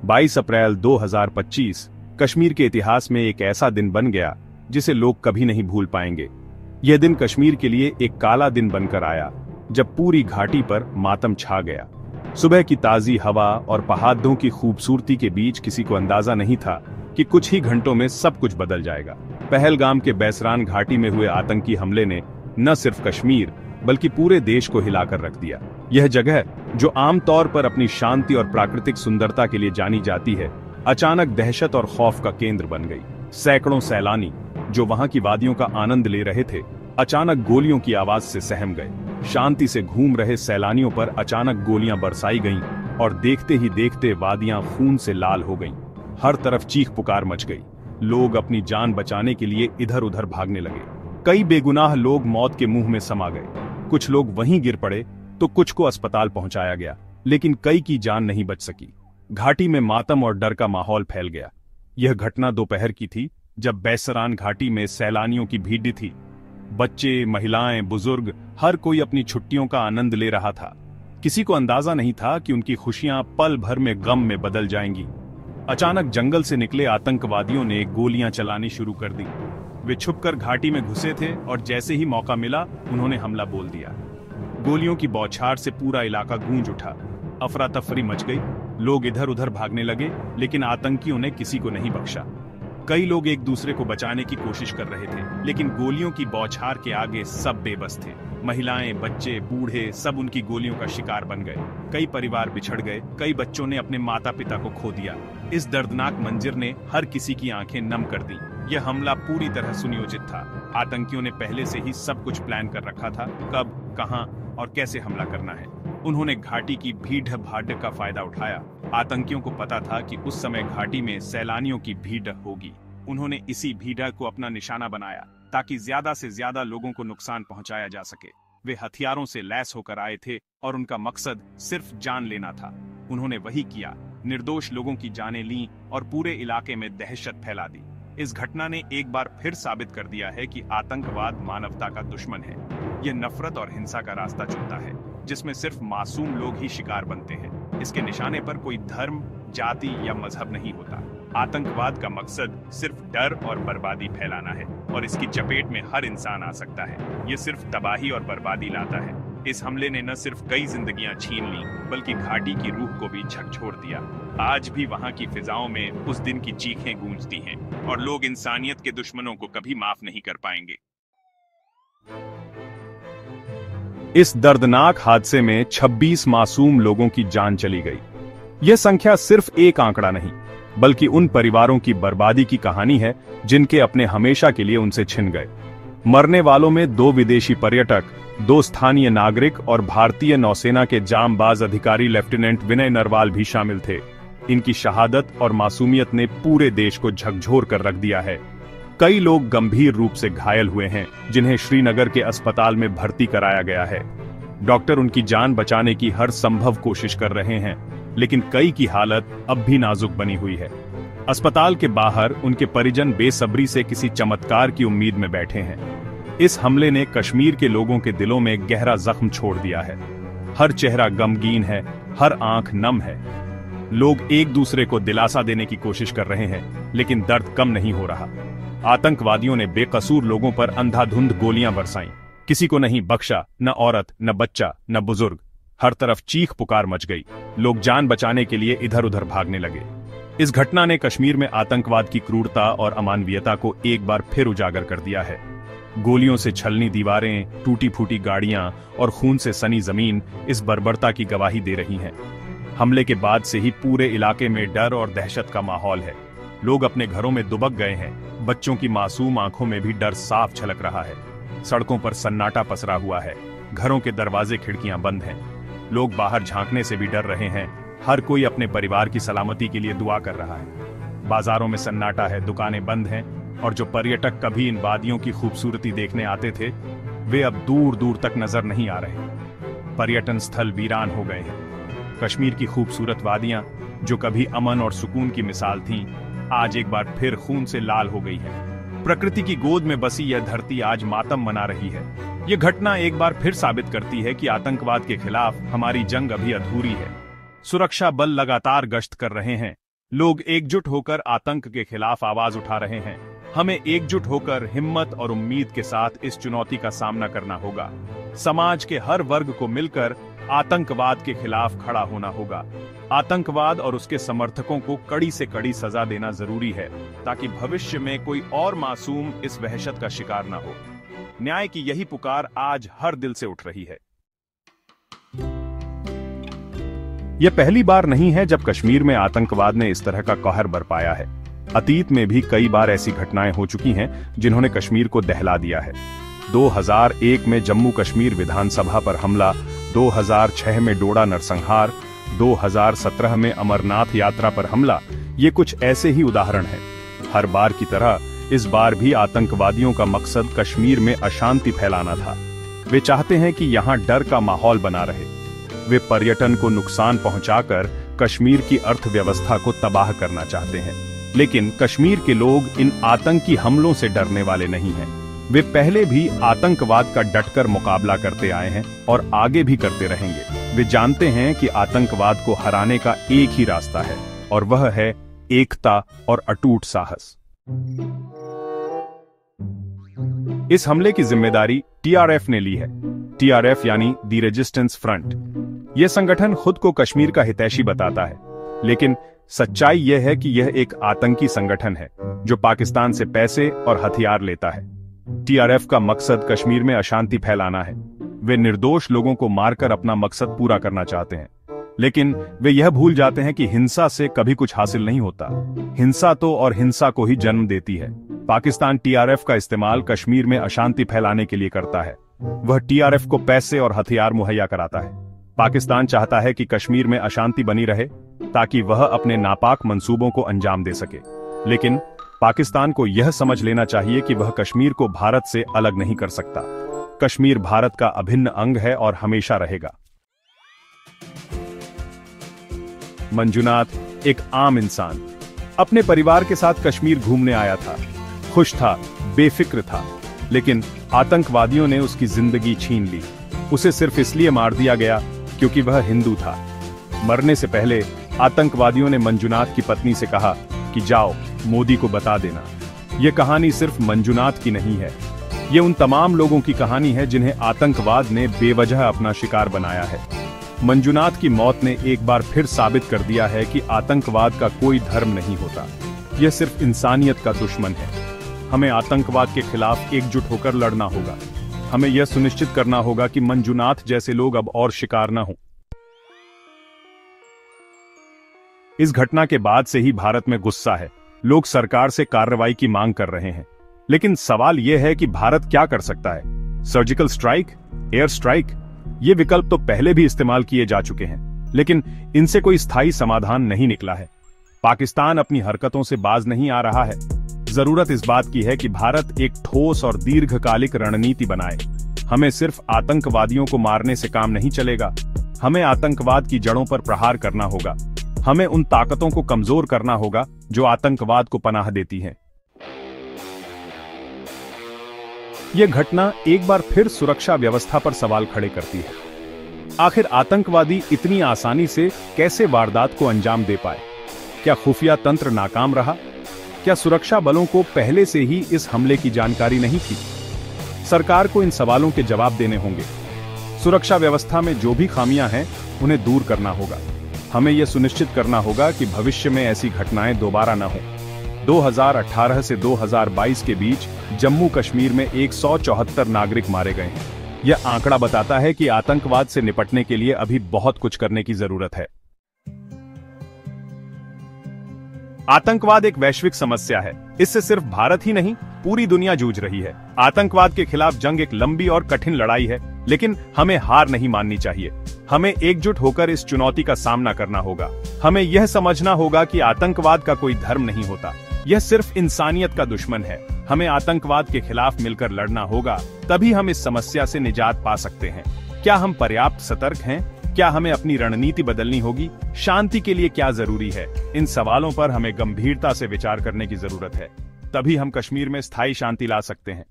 22 अप्रैल 2025 कश्मीर के इतिहास में एक ऐसा दिन बन गया जिसे लोग कभी नहीं भूल पाएंगे। यह दिन कश्मीर के लिए एक काला दिन बनकर आया, जब पूरी घाटी पर मातम छा गया। सुबह की ताजी हवा और पहाड़ों की खूबसूरती के बीच किसी को अंदाजा नहीं था कि कुछ ही घंटों में सब कुछ बदल जाएगा। पहलगाम के बैसरान घाटी में हुए आतंकी हमले ने न सिर्फ कश्मीर बल्कि पूरे देश को हिलाकर रख दिया। यह जगह, जो आमतौर पर अपनी शांति और प्राकृतिक सुंदरता के लिए जानी जाती है, अचानक दहशत और खौफ का केंद्र बन गई। सैकड़ों सैलानी जो वहां की वादियों का आनंद ले रहे थे, अचानक गोलियों की आवाज से सहम गए। शांति से घूम रहे सैलानियों पर अचानक गोलियां बरसाई गईं और देखते ही देखते वादियां खून से लाल हो गईं। हर तरफ चीख पुकार मच गई। लोग अपनी जान बचाने के लिए इधर उधर भागने लगे। कई बेगुनाह लोग मौत के मुंह में समा गए। कुछ लोग वहीं गिर पड़े तो कुछ को अस्पताल पहुंचाया गया, लेकिन कई की जान नहीं बच सकी। घाटी में मातम और डर का माहौल फैल गया। यह घटना दोपहर की थी, जब बैसरान घाटी में सैलानियों की भीड़ थी। बच्चे, महिलाएं, बुजुर्ग, हर कोई अपनी छुट्टियों का आनंद ले रहा था। किसी को अंदाजा नहीं था कि उनकी खुशियां पल भर में गम में बदल जाएंगी। अचानक जंगल से निकले आतंकवादियों ने गोलियां चलानी शुरू कर दी। वे छुपकर घाटी में घुसे थे और जैसे ही मौका मिला, उन्होंने हमला बोल दिया। गोलियों की बौछार से पूरा इलाका गूंज उठा। अफरा तफरी मच गई। लोग इधर उधर भागने लगे, लेकिन आतंकियों ने किसी को नहीं बख्शा। कई लोग एक दूसरे को बचाने की कोशिश कर रहे थे, लेकिन गोलियों की बौछार के आगे सब बेबस थे। महिलाएं, बच्चे, बूढ़े सब उनकी गोलियों का शिकार बन गए। कई परिवार बिछड़ गए। कई बच्चों ने अपने माता पिता को खो दिया। इस दर्दनाक मंजर ने हर किसी की आंखें नम कर दी। यह हमला पूरी तरह सुनियोजित था। आतंकियों ने पहले से ही सब कुछ प्लान कर रखा था, कब, कहां और कैसे हमला करना है। उन्होंने घाटी की भीड़ भाड़ का फायदा उठाया। आतंकियों को पता था कि उस समय घाटी में सैलानियों की भीड़ होगी। उन्होंने इसी भीड़ को अपना निशाना बनाया ताकि ज्यादा से ज्यादा लोगों को नुकसान पहुंचाया जा सके। वे हथियारों से लैस होकर आए थे और उनका मकसद सिर्फ जान लेना था। उन्होंने वही किया। निर्दोष लोगों की जानें लीं और पूरे इलाके में दहशत फैला दी। इस घटना ने एक बार फिर साबित कर दिया है कि आतंकवाद मानवता का दुश्मन है। यह नफरत और हिंसा का रास्ता चुनता है, जिसमें सिर्फ मासूम लोग ही शिकार बनते हैं। इसके निशाने पर कोई धर्म, जाति या मजहब नहीं होता। आतंकवाद का मकसद सिर्फ डर और बर्बादी फैलाना है, और इसकी चपेट में हर इंसान आ सकता है। यह सिर्फ तबाही और बर्बादी लाता है। इस हमले ने न सिर्फ कई जिंदगियां छीन ली, बल्कि घाटी की रूह को भी झकझोर दिया। आज भी वहां की फिजाओं में उस दिन की चीखें गूंजती हैं, और लोग इंसानियत के दुश्मनों को कभी माफ नहीं कर पाएंगे। इस दर्दनाक हादसे में 26 मासूम लोगों की जान चली गई। यह संख्या सिर्फ एक आंकड़ा नहीं, बल्कि उन परिवारों की बर्बादी की कहानी है जिनके अपने हमेशा के लिए उनसे छिन गए। मरने वालों में 2 विदेशी पर्यटक, 2 स्थानीय नागरिक और भारतीय नौसेना के जांबाज अधिकारी लेफ्टिनेंट विनय नरवाल भी शामिल थे। इनकी शहादत और मासूमियत ने पूरे देश को झकझोर कर रख दिया है। कई लोग गंभीर रूप से घायल हुए हैं, जिन्हें श्रीनगर के अस्पताल में भर्ती कराया गया है। डॉक्टर उनकी जान बचाने की हर संभव कोशिश कर रहे हैं, लेकिन कई की हालत अब भी नाजुक बनी हुई है। अस्पताल के बाहर उनके परिजन बेसब्री से किसी चमत्कार की उम्मीद में बैठे हैं। इस हमले ने कश्मीर के लोगों के दिलों में गहरा जख्म छोड़ दिया है। हर चेहरा गमगीन है, हर आंख नम है। लोग एक दूसरे को दिलासा देने की कोशिश कर रहे हैं, लेकिन दर्द कम नहीं हो रहा। आतंकवादियों ने बेकसूर लोगों पर अंधाधुंध गोलियां बरसाईं। किसी को नहीं बख्शा, न औरत, न बच्चा, न बुजुर्ग। हर तरफ चीख पुकार मच गई। लोग जान बचाने के लिए इधर उधर भागने लगे। इस घटना ने कश्मीर में आतंकवाद की क्रूरता और अमानवीयता को एक बार फिर उजागर कर दिया है। गोलियों से छलनी दीवारें, टूटी फूटी गाड़ियां और खून से सनी जमीन इस बर्बरता की गवाही दे रही हैं। हमले के बाद से ही पूरे इलाके में डर और दहशत का माहौल है। लोग अपने घरों में दुबक गए हैं। बच्चों की मासूम आंखों में भी डर साफ झलक रहा है। सड़कों पर सन्नाटा पसरा हुआ है। घरों के दरवाजे खिड़कियां बंद हैं। लोग बाहर झांकने से भी डर रहे हैं। हर कोई अपने परिवार की सलामती के लिए दुआ कर रहा है। बाजारों में सन्नाटा है, दुकानें बंद हैं, और जो पर्यटक कभी इन वादियों की खूबसूरती देखने आते थे, वे अब दूर दूर तक नजर नहीं आ रहे। पर्यटन स्थल वीरान हो गए हैं। कश्मीर की खूबसूरत वादियां, जो कभी अमन और सुकून की मिसाल थीं, आज एक बार फिर खून से लाल हो गई है। प्रकृति की गोद में बसी यह धरती आज मातम मना रही है। यह घटना एक बार फिर साबित करती है कि आतंकवाद के खिलाफ हमारी जंग अभी अधूरी है। सुरक्षा बल लगातार गश्त कर रहे हैं, लोग एकजुट होकर आतंक के खिलाफ आवाज उठा रहे हैं। हमें एकजुट होकर हिम्मत और उम्मीद के साथ इस चुनौती का सामना करना होगा। समाज के हर वर्ग को मिलकर आतंकवाद के खिलाफ खड़ा होना होगा। आतंकवाद और उसके समर्थकों को कड़ी से कड़ी सजा देना जरूरी है, ताकि भविष्य में कोई और मासूम इस वहशत का शिकार न हो। न्याय की यही पुकार आज हर दिल से उठ रही है। यह पहली बार नहीं है जब कश्मीर में आतंकवाद ने इस तरह का कहर बरपाया है। अतीत में भी कई बार ऐसी घटनाएं हो चुकी हैं जिन्होंने कश्मीर को दहला दिया है। 2001 में जम्मू कश्मीर विधानसभा पर हमला, 2006 में डोडा नरसंहार, 2017 में अमरनाथ यात्रा पर हमला, ये कुछ ऐसे ही उदाहरण हैं। हर बार की तरह इस बार भी आतंकवादियों का मकसद कश्मीर में अशांति फैलाना था। वे चाहते हैं कि यहां डर का माहौल बना रहे। वे पर्यटन को नुकसान पहुंचाकर कश्मीर की अर्थव्यवस्था को तबाह करना चाहते हैं। लेकिन कश्मीर के लोग इन आतंकी हमलों से डरने वाले नहीं हैं। वे पहले भी आतंकवाद का डटकर मुकाबला करते आए हैं और आगे भी करते रहेंगे। वे जानते हैं कि आतंकवाद को हराने का एक ही रास्ता है, और वह है एकता और अटूट साहस। इस हमले की जिम्मेदारी टीआरएफ ने ली है। टीआरएफ यानी दी रेजिस्टेंस फ्रंट। यह संगठन खुद को कश्मीर का हितैषी बताता है, लेकिन सच्चाई यह है कि यह एक आतंकी संगठन है जो पाकिस्तान से पैसे और हथियार लेता है। टीआरएफ का मकसद कश्मीर में अशांति फैलाना है। वे निर्दोष लोगों को मारकर अपना मकसद पूरा करना चाहते हैं, लेकिन वे यह भूल जाते हैं कि हिंसा से कभी कुछ हासिल नहीं होता। हिंसा तो और हिंसा को ही जन्म देती है। पाकिस्तान टीआरएफ का इस्तेमाल कश्मीर में अशांति फैलाने के लिए करता है। वह टीआरएफ को पैसे और हथियार मुहैया कराता है। पाकिस्तान चाहता है कि कश्मीर में अशांति बनी रहे ताकि वह अपने नापाक मंसूबों को अंजाम दे सके। लेकिन पाकिस्तान को यह समझ लेना चाहिए कि वह कश्मीर को भारत से अलग नहीं कर सकता। कश्मीर भारत का अभिन्न अंग है और हमेशा रहेगा। मंजुनाथ एक आम इंसान अपने परिवार के साथ कश्मीर घूमने आया था। खुश था, बेफिक्र था, लेकिन आतंकवादियों ने उसकी जिंदगी छीन ली। उसे सिर्फ इसलिए मार दिया गया क्योंकि वह हिंदू था। मरने से पहले आतंकवादियों ने मंजुनाथ की पत्नी से कहा कि जाओ मोदी को बता देना। यह कहानी सिर्फ मंजुनाथ की नहीं है, ये उन तमाम लोगों की कहानी है जिन्हें आतंकवाद ने बेवजह अपना शिकार बनाया है। मंजुनाथ की मौत ने एक बार फिर साबित कर दिया है कि आतंकवाद का कोई धर्म नहीं होता, यह सिर्फ इंसानियत का दुश्मन है। हमें आतंकवाद के खिलाफ एकजुट होकर लड़ना होगा। हमें यह सुनिश्चित करना होगा कि मंजुनाथ जैसे लोग अब और शिकार न हों। इस घटना के बाद से ही भारत में गुस्सा है। लोग सरकार से कार्रवाई की मांग कर रहे हैं, लेकिन सवाल यह है कि भारत क्या कर सकता है। सर्जिकल स्ट्राइक, एयर स्ट्राइक, ये विकल्प तो पहले भी इस्तेमाल किए जा चुके हैं, लेकिन इनसे कोई स्थायी समाधान नहीं निकला है। पाकिस्तान अपनी हरकतों से बाज नहीं आ रहा है। जरूरत इस बात की है कि भारत एक ठोस और दीर्घकालिक रणनीति बनाए। हमें सिर्फ आतंकवादियों को मारने से काम नहीं चलेगा। हमें आतंकवाद की जड़ों पर प्रहार करना होगा। हमें उन ताकतों को कमजोर करना होगा जो आतंकवाद को पनाह देती हैं। यह घटना एक बार फिर सुरक्षा व्यवस्था पर सवाल खड़े करती है। आखिर आतंकवादी इतनी आसानी से कैसे वारदात को अंजाम दे पाए? क्या खुफिया तंत्र नाकाम रहा? क्या सुरक्षा बलों को पहले से ही इस हमले की जानकारी नहीं थी? सरकार को इन सवालों के जवाब देने होंगे। सुरक्षा व्यवस्था में जो भी खामियां हैं, उन्हें दूर करना होगा। हमें यह सुनिश्चित करना होगा कि भविष्य में ऐसी घटनाएं दोबारा न हों। 2018 से 2022 के बीच जम्मू कश्मीर में 174 नागरिक मारे गए हैं। यह आंकड़ा बताता है कि आतंकवाद से निपटने के लिए अभी बहुत कुछ करने की जरूरत है। आतंकवाद एक वैश्विक समस्या है। इससे सिर्फ भारत ही नहीं, पूरी दुनिया जूझ रही है। आतंकवाद के खिलाफ जंग एक लंबी और कठिन लड़ाई है, लेकिन हमें हार नहीं माननी चाहिए। हमें एकजुट होकर इस चुनौती का सामना करना होगा। हमें यह समझना होगा कि आतंकवाद का कोई धर्म नहीं होता, यह सिर्फ इंसानियत का दुश्मन है। हमें आतंकवाद के खिलाफ मिलकर लड़ना होगा, तभी हम इस समस्या से निजात पा सकते हैं। क्या हम पर्याप्त सतर्क हैं? क्या हमें अपनी रणनीति बदलनी होगी? शांति के लिए क्या जरूरी है? इन सवालों पर हमें गंभीरता से विचार करने की जरूरत है। तभी हम कश्मीर में स्थायी शांति ला सकते हैं।